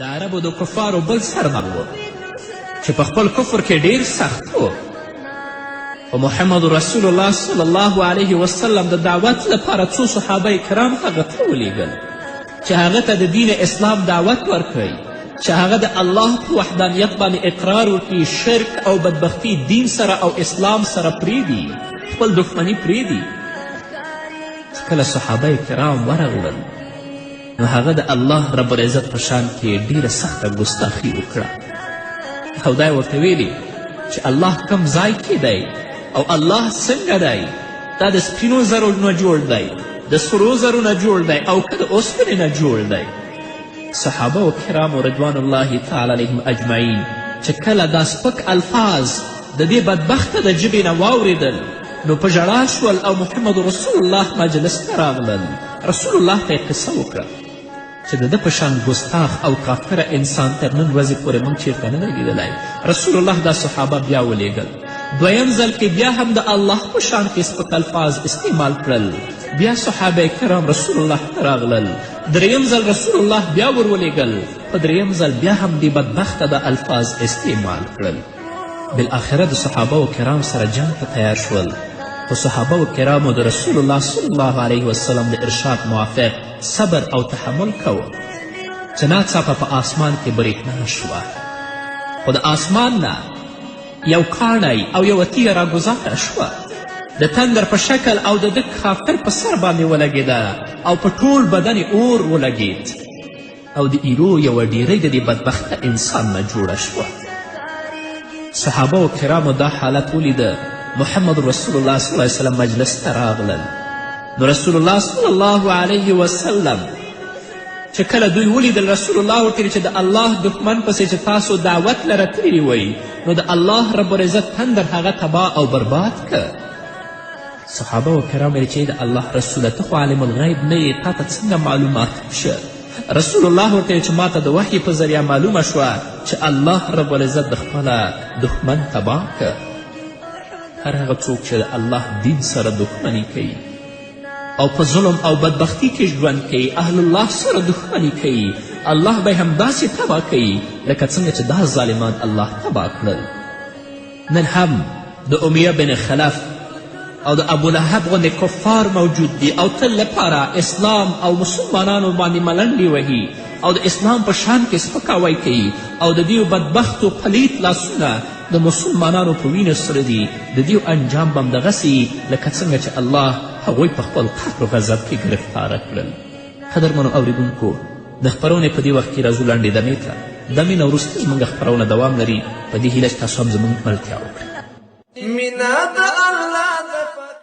د عربو د کفارو بل سردار و چې په خپل کفر کې ډیر سخت و، خو محمد رسول الله صلی الله علیه وسلم د دعوت لپاره څو صحابه کرام هغه ته ولیږل چې هغه ته د دین اسلام دعوت ورکړئ، چې هغه د الله په وحدانیت باندې اقرار وکړي، شرک او بدبختی دین سره او اسلام سره پرېږدي، خپل دښمني پرېږدي. چې کله صحابه کرام ورغلل نو هغه د الله رب العزت په شان کې ډیره سخته ګستاخي وکړه او دا یې ورته ویلي چې الله کم ځای کې دی او الله څنګه دی، دا د سپینو زرو نه جوړ دی، د سرو زرو نه جوړ دی او که د اوسپنې نه جوړ دی. صحابه و کرامو رضوان الله تعالی علیهم اجمعین چې کله دا سپک الفاظ د دې بدبخته د ژبې نه واورېدل نو په ژړا شول او محمد رسول الله مجلس ته راغلل. رسول الله ته یې قصه وکړه چې د ده په شان ګستاخ او کافره انسان تر نن ورځې پورې موږ چیرته نه دی لیدلی. رسول الله دا صحابه بیا ولیږل، دویم ځل کې بیا هم د الله په شان کې سپک الفاظ استعمال کړل، بیا صحابه کرام رسول الله ته راغلل، دریم ځل رسول الله بیا ورولېږل، په دریم ځل بیا هم دې بدبخته د الفاظ استعمال کړل. بالاخره د صحابه و کرام سره جنگ ته تیار شول، خو صحابه و کرامو د رسول الله صلی الله علیه وسلم د ارشاد موافق صبر او تحمل کوه. چې ناڅاپه په آسمان کې برېښنا شوه، خو د آسمان نه یو کاڼی او یوه تیږه راګوزاره شوه، د تندر په شکل او د ده کافر په سر باندې ولګېده او په ټول بدن اور ولګېد او د ایرو یوه ډیرۍ د دې بدبخته انسان نه جوړه شوه. صحابه و کرامو دا حالت ولیده، محمد رسول الله صلی الله علیه وسلم مجلس ته راغلل. نو رسول الله صلی الله علیه وسلم چې کله دوی ولیدل، رسول الله ورته چې د الله دښمن پسې چې تاسو دعوت لره تللي وئ نو د الله رب العزت تندر هغه تباه او برباد که. صحابه و کرام ویل چې د الله رسوله ته خو عالم الغیب نه یې، تا ته څنګه معلومات شه؟ رسول الله ورته چې ما ته د وحی په ذریعه معلومه شوه چې الله رب العزت د خپله دښمن تباه که. هر هغه څوک چې د الله دین سره دښمني کوي او په ظلم او بدبختی کې ژوند کوي، اهل الله سره دښمني کوي، الله به هم داسې تباه کوي لکه څنګه چې دا ظالمان الله تباه کړل. نن هم د امیه بن خلف او د ابولهب غوندې کفار موجود دي او تل لپاره اسلام او مسلمانانو باندې ملنډې وهي او د اسلام په شان کې سپکاوی کوي او د دیو بدبختو پلیت لاسونه د مسلمانانو په وینو سره دي. د دیو انجام به هم دغسې لکه څنګه چې الله هغوی په خپل قهر و غضب کې ګرفتاره کړل. قدرمنو اوریدونکو، د خپرونې په دې وخت کې راځو لنډې دمې ته. دمې نه وروسته زموږ خپرونه دوام لري، په دې هیله چې تاسو هم زموږ ملتیا وکړئ.